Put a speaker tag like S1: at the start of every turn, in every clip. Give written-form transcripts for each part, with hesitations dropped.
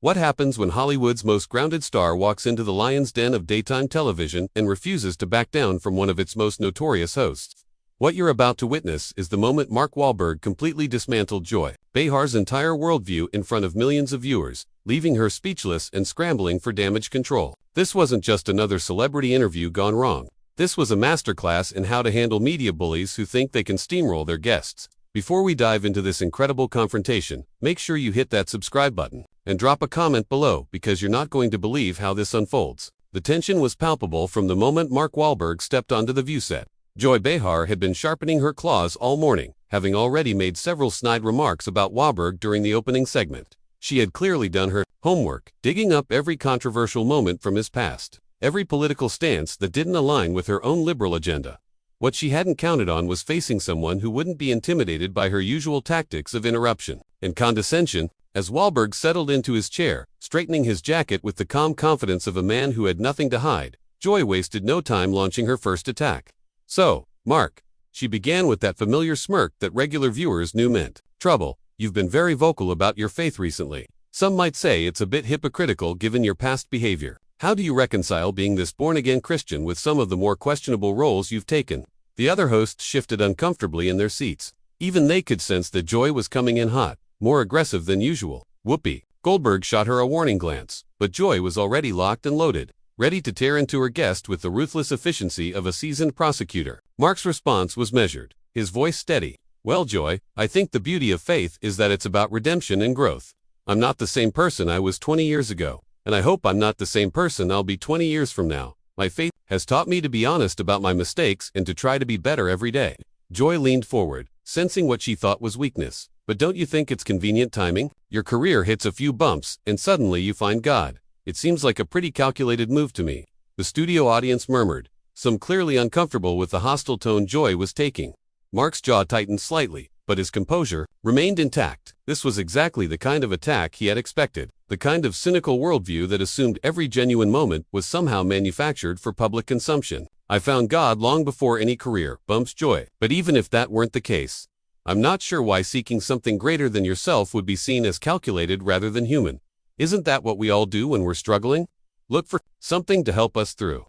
S1: What happens when Hollywood's most grounded star walks into the lion's den of daytime television and refuses to back down from one of its most notorious hosts? What you're about to witness is the moment Mark Wahlberg completely dismantled Joy Behar's entire worldview in front of millions of viewers, leaving her speechless and scrambling for damage control. This wasn't just another celebrity interview gone wrong. This was a masterclass in how to handle media bullies who think they can steamroll their guests. Before we dive into this incredible confrontation, make sure you hit that subscribe button and drop a comment below because you're not going to believe how this unfolds. The tension was palpable from the moment Mark Wahlberg stepped onto the view set. Joy Behar had been sharpening her claws all morning, having already made several snide remarks about Wahlberg during the opening segment. She had clearly done her homework, digging up every controversial moment from his past, every political stance that didn't align with her own liberal agenda. What she hadn't counted on was facing someone who wouldn't be intimidated by her usual tactics of interruption and condescension. As Wahlberg settled into his chair, straightening his jacket with the calm confidence of a man who had nothing to hide, Joy wasted no time launching her first attack. "So, Mark," she began with that familiar smirk that regular viewers knew meant trouble, "you've been very vocal about your faith recently. Some might say it's a bit hypocritical given your past behavior. How do you reconcile being this born-again Christian with some of the more questionable roles you've taken?" The other hosts shifted uncomfortably in their seats. Even they could sense that Joy was coming in hot, more aggressive than usual. Whoopee. Goldberg shot her a warning glance, but Joy was already locked and loaded, ready to tear into her guest with the ruthless efficiency of a seasoned prosecutor. Mark's response was measured, his voice steady. "Well, Joy, I think the beauty of faith is that it's about redemption and growth. I'm not the same person I was 20 years ago, and I hope I'm not the same person I'll be 20 years from now. My faith has taught me to be honest about my mistakes and to try to be better every day." Joy leaned forward, sensing what she thought was weakness. "But don't you think it's convenient timing? Your career hits a few bumps, and suddenly you find God. It seems like a pretty calculated move to me." The studio audience murmured, some clearly uncomfortable with the hostile tone Joy was taking. Mark's jaw tightened slightly, but his composure remained intact. This was exactly the kind of attack he had expected, the kind of cynical worldview that assumed every genuine moment was somehow manufactured for public consumption. "I found God long before any career," bumps Joy. "But even if that weren't the case, I'm not sure why seeking something greater than yourself would be seen as calculated rather than human. Isn't that what we all do when we're struggling? Look for something to help us through."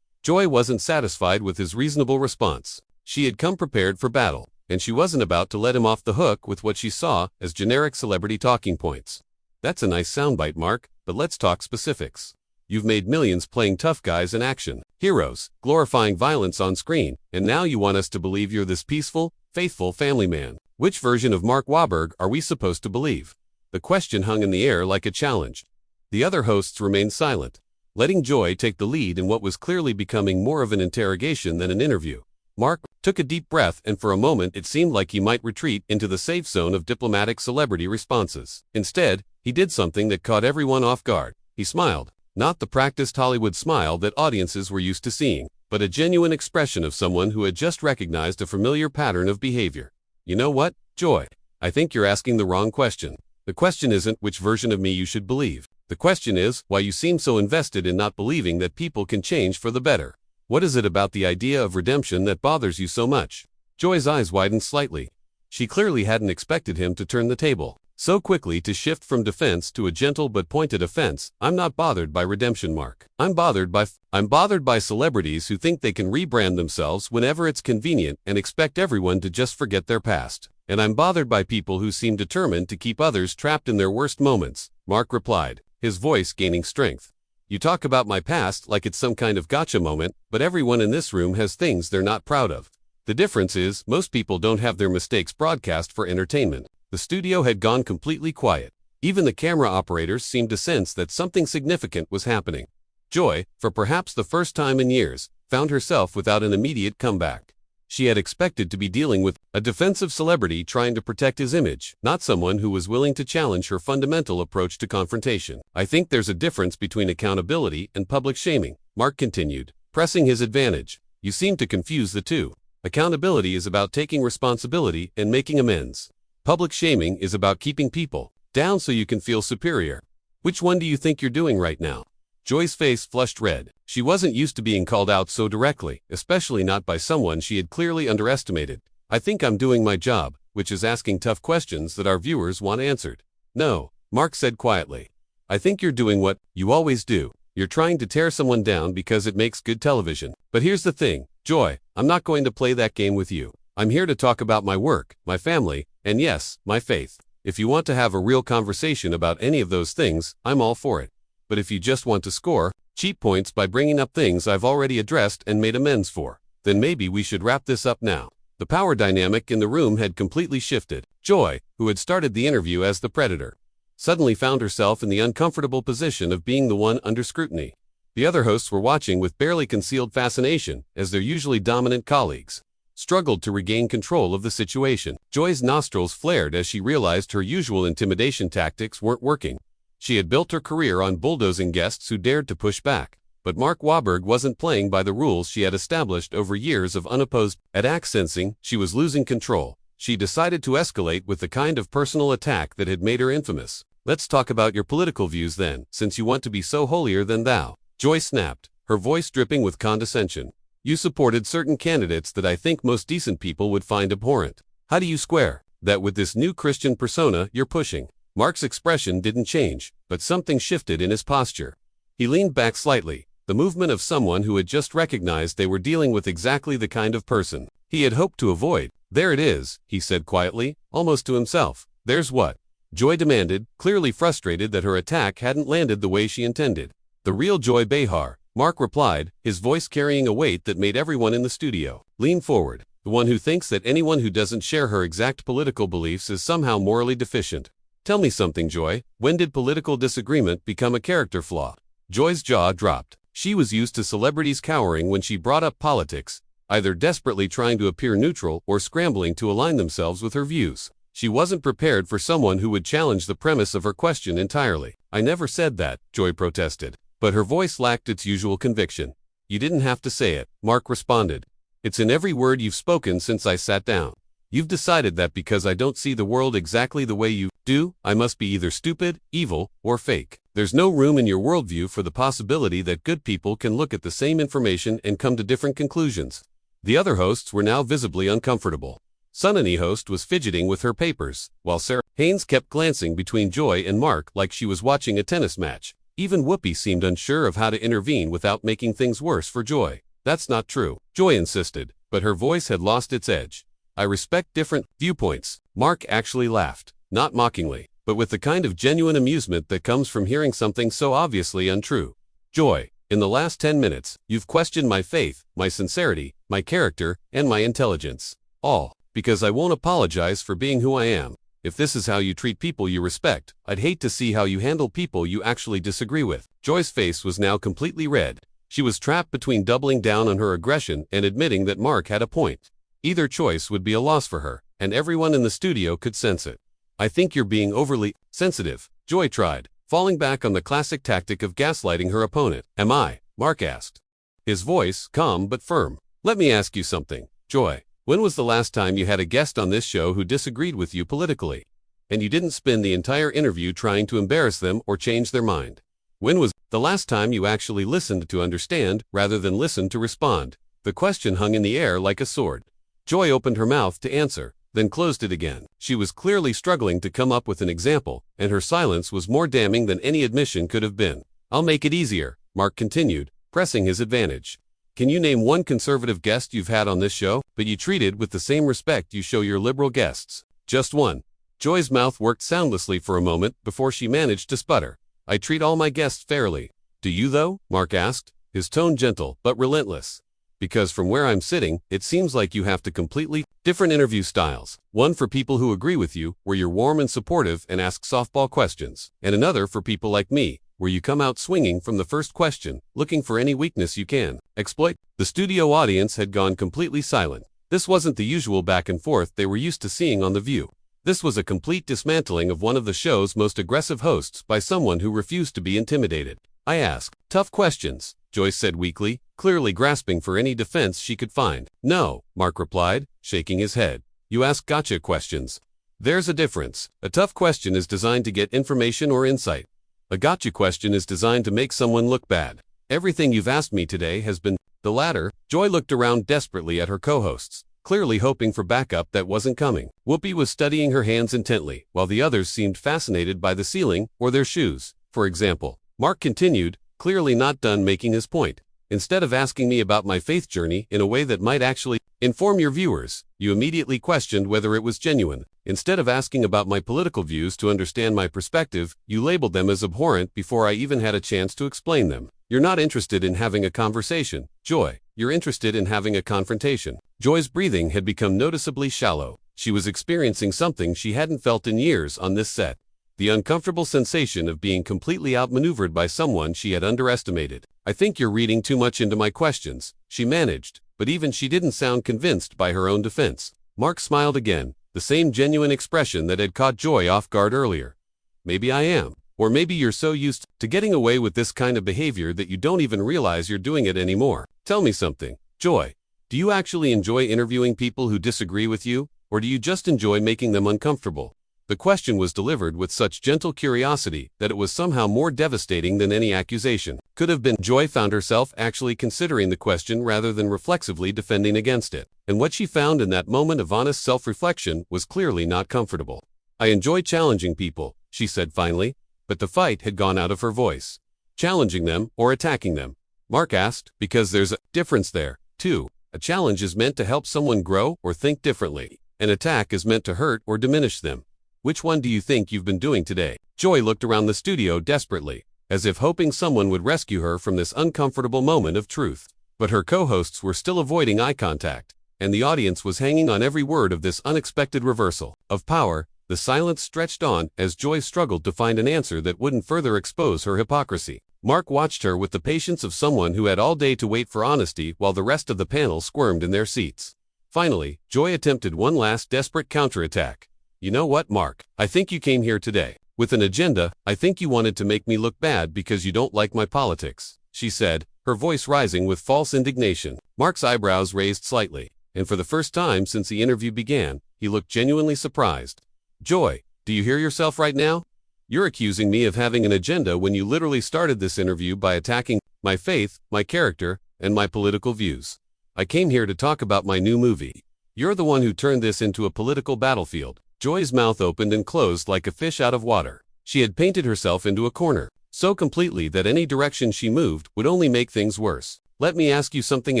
S1: Joy wasn't satisfied with his reasonable response. She had come prepared for battle, and she wasn't about to let him off the hook with what she saw as generic celebrity talking points. "That's a nice soundbite, Mark, but let's talk specifics. You've made millions playing tough guys in action heroes, glorifying violence on screen, and now you want us to believe you're this peaceful, faithful family man. Which version of Mark Wahlberg are we supposed to believe?" The question hung in the air like a challenge. The other hosts remained silent, letting Joy take the lead in what was clearly becoming more of an interrogation than an interview. Mark took a deep breath, and for a moment it seemed like he might retreat into the safe zone of diplomatic celebrity responses. Instead, he did something that caught everyone off guard. He smiled. Not the practiced Hollywood smile that audiences were used to seeing, but a genuine expression of someone who had just recognized a familiar pattern of behavior. "You know what, Joy? I think you're asking the wrong question. The question isn't which version of me you should believe. The question is why you seem so invested in not believing that people can change for the better. What is it about the idea of redemption that bothers you so much?" Joy's eyes widened slightly. She clearly hadn't expected him to turn the table so quickly, to shift from defense to a gentle but pointed offense. "I'm not bothered by redemption, Mark. I'm bothered by celebrities who think they can rebrand themselves whenever it's convenient and expect everyone to just forget their past. And I'm bothered by people who seem determined to keep others trapped in their worst moments," Mark replied, his voice gaining strength. "You talk about my past like it's some kind of gotcha moment, but everyone in this room has things they're not proud of. The difference is, most people don't have their mistakes broadcast for entertainment." The studio had gone completely quiet. Even the camera operators seemed to sense that something significant was happening. Joy, for perhaps the first time in years, found herself without an immediate comeback. She had expected to be dealing with a defensive celebrity trying to protect his image, not someone who was willing to challenge her fundamental approach to confrontation. "I think there's a difference between accountability and public shaming," Mark continued, pressing his advantage. "You seem to confuse the two. Accountability is about taking responsibility and making amends. Public shaming is about keeping people down so you can feel superior. Which one do you think you're doing right now?" Joy's face flushed red. She wasn't used to being called out so directly, especially not by someone she had clearly underestimated. "I think I'm doing my job, which is asking tough questions that our viewers want answered." "No," Mark said quietly. I think you're doing what you always do. You're trying to tear someone down because it makes good television. But here's the thing, Joy, I'm not going to play that game with you. I'm here to talk about my work, my family, and yes, my faith. If you want to have a real conversation about any of those things, I'm all for it. But if you just want to score cheap points by bringing up things I've already addressed and made amends for, then maybe we should wrap this up now. The power dynamic in the room had completely shifted. Joy, who had started the interview as the predator, suddenly found herself in the uncomfortable position of being the one under scrutiny. The other hosts were watching with barely concealed fascination as their usually dominant colleagues struggled to regain control of the situation. Joy's nostrils flared as she realized her usual intimidation tactics weren't working. She had built her career on bulldozing guests who dared to push back. But Mark Wahlberg wasn't playing by the rules she had established over years of unopposed. At act sensing she was losing control, she decided to escalate with the kind of personal attack that had made her infamous. Let's talk about your political views then, since you want to be so holier than thou. Joy snapped, her voice dripping with condescension. You supported certain candidates that I think most decent people would find abhorrent. How do you square that with this new Christian persona you're pushing? Mark's expression didn't change, but something shifted in his posture. He leaned back slightly, the movement of someone who had just recognized they were dealing with exactly the kind of person he had hoped to avoid. There it is, he said quietly, almost to himself. There's what? Joy demanded, clearly frustrated that her attack hadn't landed the way she intended. The real Joy Behar, Mark replied, his voice carrying a weight that made everyone in the studio lean forward. The one who thinks that anyone who doesn't share her exact political beliefs is somehow morally deficient. Tell me something, Joy. When did political disagreement become a character flaw? Joy's jaw dropped. She was used to celebrities cowering when she brought up politics, either desperately trying to appear neutral or scrambling to align themselves with her views. She wasn't prepared for someone who would challenge the premise of her question entirely. I never said that, Joy protested. But her voice lacked its usual conviction. You didn't have to say it, Mark responded. It's in every word you've spoken since I sat down. You've decided that because I don't see the world exactly the way you do, I must be either stupid, evil, or fake. There's no room in your worldview for the possibility that good people can look at the same information and come to different conclusions. The other hosts were now visibly uncomfortable. Sunny host was fidgeting with her papers, while Sarah Haynes kept glancing between Joy and Mark like she was watching a tennis match. Even Whoopi seemed unsure of how to intervene without making things worse for Joy. That's not true, Joy insisted, but her voice had lost its edge. I respect different viewpoints. Mark actually laughed, not mockingly, but with the kind of genuine amusement that comes from hearing something so obviously untrue. Joy, in the last 10 minutes, you've questioned my faith, my sincerity, my character, and my intelligence. All because I won't apologize for being who I am. If this is how you treat people you respect, I'd hate to see how you handle people you actually disagree with. Joy's face was now completely red. She was trapped between doubling down on her aggression and admitting that Mark had a point. Either choice would be a loss for her, and everyone in the studio could sense it. I think you're being overly sensitive, Joy tried, falling back on the classic tactic of gaslighting her opponent. Am I? Mark asked, his voice calm but firm. Let me ask you something, Joy. When was the last time you had a guest on this show who disagreed with you politically, and you didn't spend the entire interview trying to embarrass them or change their mind? When was the last time you actually listened to understand rather than listen to respond? The question hung in the air like a sword. Joy opened her mouth to answer, then closed it again. She was clearly struggling to come up with an example, and her silence was more damning than any admission could have been. I'll make it easier, Mark continued, pressing his advantage. Can you name one conservative guest you've had on this show, but you treated with the same respect you show your liberal guests? Just one. Joy's mouth worked soundlessly for a moment before she managed to sputter. I treat all my guests fairly. Do you though? Mark asked, his tone gentle but relentless. Because from where I'm sitting, it seems like you have two completely different interview styles. One for people who agree with you, where you're warm and supportive and ask softball questions. And another for people like me, where you come out swinging from the first question, looking for any weakness you can exploit. The studio audience had gone completely silent. This wasn't the usual back and forth they were used to seeing on The View. This was a complete dismantling of one of the show's most aggressive hosts by someone who refused to be intimidated. I ask tough questions, Joyce said weakly, clearly grasping for any defense she could find. No, Mark replied, shaking his head. You ask gotcha questions. There's a difference. A tough question is designed to get information or insight. A gotcha question is designed to make someone look bad. Everything you've asked me today has been the latter. Joy looked around desperately at her co-hosts, clearly hoping for backup that wasn't coming. Whoopi was studying her hands intently, while the others seemed fascinated by the ceiling or their shoes. For example, Mark continued, clearly not done making his point. Instead of asking me about my faith journey in a way that might actually inform your viewers, you immediately questioned whether it was genuine. Instead of asking about my political views to understand my perspective, you labeled them as abhorrent before I even had a chance to explain them. You're not interested in having a conversation, Joy. You're interested in having a confrontation. Joy's breathing had become noticeably shallow. She was experiencing something she hadn't felt in years on this set. The uncomfortable sensation of being completely outmaneuvered by someone she had underestimated. I think you're reading too much into my questions, she managed, but even she didn't sound convinced by her own defense. Mark smiled again, the same genuine expression that had caught Joy off guard earlier. Maybe I am. Or maybe you're so used to getting away with this kind of behavior that you don't even realize you're doing it anymore. Tell me something, Joy. Do you actually enjoy interviewing people who disagree with you, or do you just enjoy making them uncomfortable? The question was delivered with such gentle curiosity that it was somehow more devastating than any accusation. Could have been. Joy found herself actually considering the question rather than reflexively defending against it. And what she found in that moment of honest self-reflection was clearly not comfortable. I enjoy challenging people, she said finally, but the fight had gone out of her voice. Challenging them or attacking them? Mark asked, because there's a difference there, too. A challenge is meant to help someone grow or think differently. An attack is meant to hurt or diminish them. Which one do you think you've been doing today? Joy looked around the studio desperately, as if hoping someone would rescue her from this uncomfortable moment of truth. But her co-hosts were still avoiding eye contact, and the audience was hanging on every word of this unexpected reversal of power. The silence stretched on as Joy struggled to find an answer that wouldn't further expose her hypocrisy. Mark watched her with the patience of someone who had all day to wait for honesty while the rest of the panel squirmed in their seats. Finally, Joy attempted one last desperate counterattack. You know what, Mark? I think you came here today with an agenda. I think you wanted to make me look bad because you don't like my politics, she said, her voice rising with false indignation. Mark's eyebrows raised slightly, and for the first time since the interview began, he looked genuinely surprised. Joy, do you hear yourself right now? You're accusing me of having an agenda when you literally started this interview by attacking my faith, my character, and my political views. I came here to talk about my new movie. You're the one who turned this into a political battlefield. Joy's mouth opened and closed like a fish out of water. She had painted herself into a corner, so completely that any direction she moved would only make things worse. Let me ask you something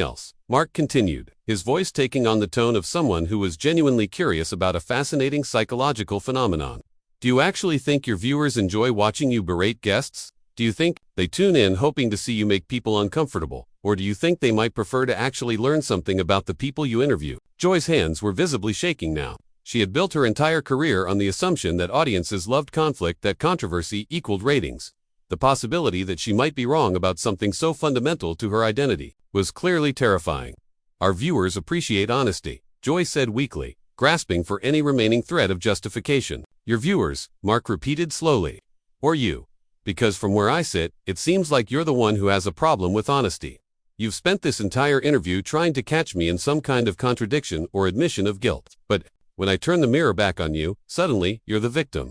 S1: else, Mark continued, his voice taking on the tone of someone who was genuinely curious about a fascinating psychological phenomenon. Do you actually think your viewers enjoy watching you berate guests? Do you think they tune in hoping to see you make people uncomfortable? Or do you think they might prefer to actually learn something about the people you interview? Joy's hands were visibly shaking now. She had built her entire career on the assumption that audiences loved conflict, that controversy equaled ratings. The possibility that she might be wrong about something so fundamental to her identity was clearly terrifying. Our viewers appreciate honesty, Joy said weakly, grasping for any remaining thread of justification. Your viewers, Mark repeated slowly. Or you. Because from where I sit, it seems like you're the one who has a problem with honesty. You've spent this entire interview trying to catch me in some kind of contradiction or admission of guilt. But when I turn the mirror back on you, suddenly, you're the victim.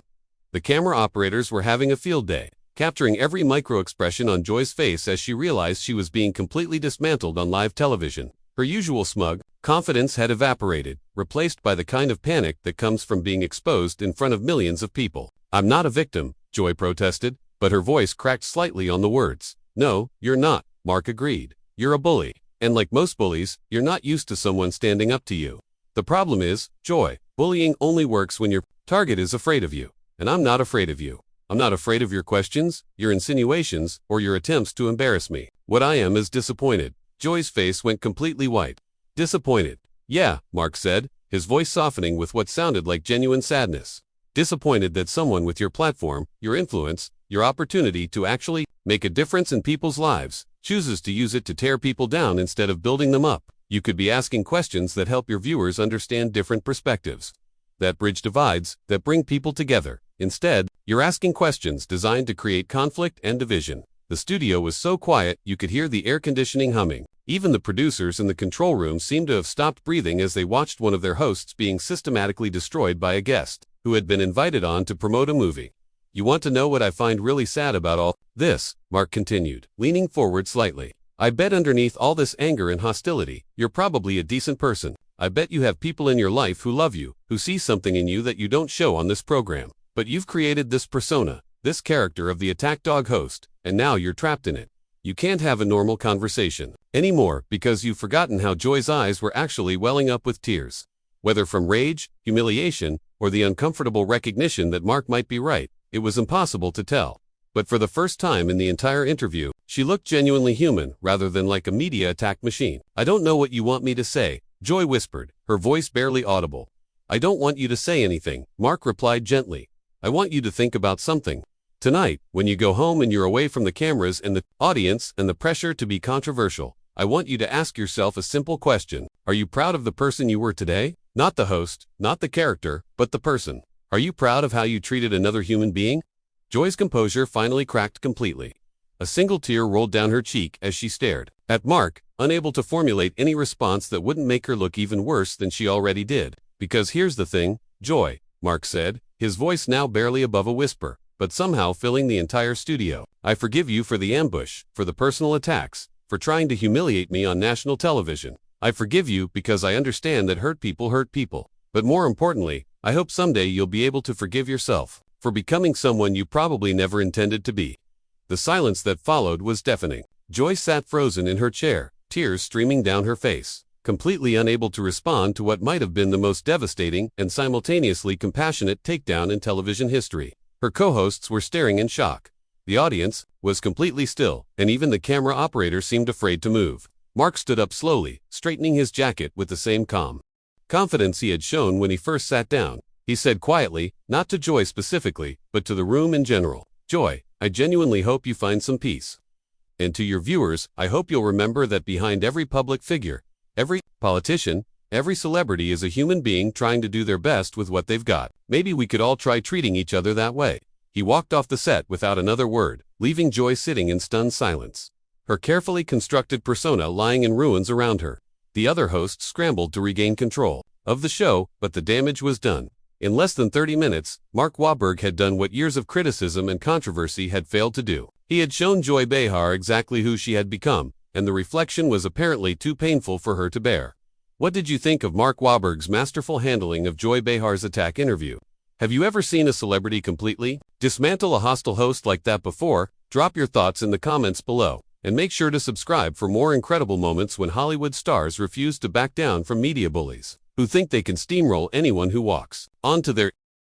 S1: The camera operators were having a field day, capturing every micro-expression on Joy's face as she realized she was being completely dismantled on live television. Her usual smug confidence had evaporated, replaced by the kind of panic that comes from being exposed in front of millions of people. I'm not a victim, Joy protested, but her voice cracked slightly on the words. No, you're not, Mark agreed. You're a bully, and like most bullies, you're not used to someone standing up to you. The problem is, Joy, bullying only works when your target is afraid of you, and I'm not afraid of you. I'm not afraid of your questions, your insinuations, or your attempts to embarrass me. What I am is disappointed. Joy's face went completely white. Disappointed. Yeah, Mark said, his voice softening with what sounded like genuine sadness. Disappointed that someone with your platform, your influence, your opportunity to actually make a difference in people's lives, chooses to use it to tear people down instead of building them up. You could be asking questions that help your viewers understand different perspectives, that bridge divides, that bring people together. Instead, you're asking questions designed to create conflict and division. The studio was so quiet you could hear the air conditioning humming. Even the producers in the control room seemed to have stopped breathing as they watched one of their hosts being systematically destroyed by a guest who had been invited on to promote a movie. You want to know what I find really sad about all this? Mark continued, leaning forward slightly. I bet underneath all this anger and hostility, you're probably a decent person. I bet you have people in your life who love you, who see something in you that you don't show on this program. But you've created this persona, this character of the attack dog host, and now you're trapped in it. You can't have a normal conversation anymore because you've forgotten how Joy's eyes were actually welling up with tears. Whether from rage, humiliation, or the uncomfortable recognition that Mark might be right, it was impossible to tell. But for the first time in the entire interview, she looked genuinely human rather than like a media attack machine. "I don't know what you want me to say," Joy whispered, her voice barely audible. "I don't want you to say anything," Mark replied gently. "I want you to think about something. Tonight, when you go home and you're away from the cameras and the audience and the pressure to be controversial, I want you to ask yourself a simple question. Are you proud of the person you were today? Not the host, not the character, but the person. Are you proud of how you treated another human being?" Joy's composure finally cracked completely. A single tear rolled down her cheek as she stared at Mark, unable to formulate any response that wouldn't make her look even worse than she already did. "Because here's the thing, Joy," Mark said, his voice now barely above a whisper, but somehow filling the entire studio. "I forgive you for the ambush, for the personal attacks, for trying to humiliate me on national television. I forgive you because I understand that hurt people. But more importantly, I hope someday you'll be able to forgive yourself for becoming someone you probably never intended to be." The silence that followed was deafening. Joy sat frozen in her chair, tears streaming down her face, completely unable to respond to what might have been the most devastating and simultaneously compassionate takedown in television history. Her co-hosts were staring in shock. The audience was completely still, and even the camera operator seemed afraid to move. Mark stood up slowly, straightening his jacket with the same calm confidence he had shown when he first sat down. He said quietly, not to Joy specifically, but to the room in general, "Joy, I genuinely hope you find some peace. And to your viewers, I hope you'll remember that behind every public figure, every politician, every celebrity is a human being trying to do their best with what they've got. Maybe we could all try treating each other that way." He walked off the set without another word, leaving Joy sitting in stunned silence, her carefully constructed persona lying in ruins around her. The other hosts scrambled to regain control of the show, but the damage was done. In less than 30 minutes, Mark Wahlberg had done what years of criticism and controversy had failed to do. He had shown Joy Behar exactly who she had become, and the reflection was apparently too painful for her to bear. What did you think of Mark Wahlberg's masterful handling of Joy Behar's attack interview? Have you ever seen a celebrity completely dismantle a hostile host like that before? Drop your thoughts in the comments below, and make sure to subscribe for more incredible moments when Hollywood stars refuse to back down from media bullies who think they can steamroll anyone who walks onto their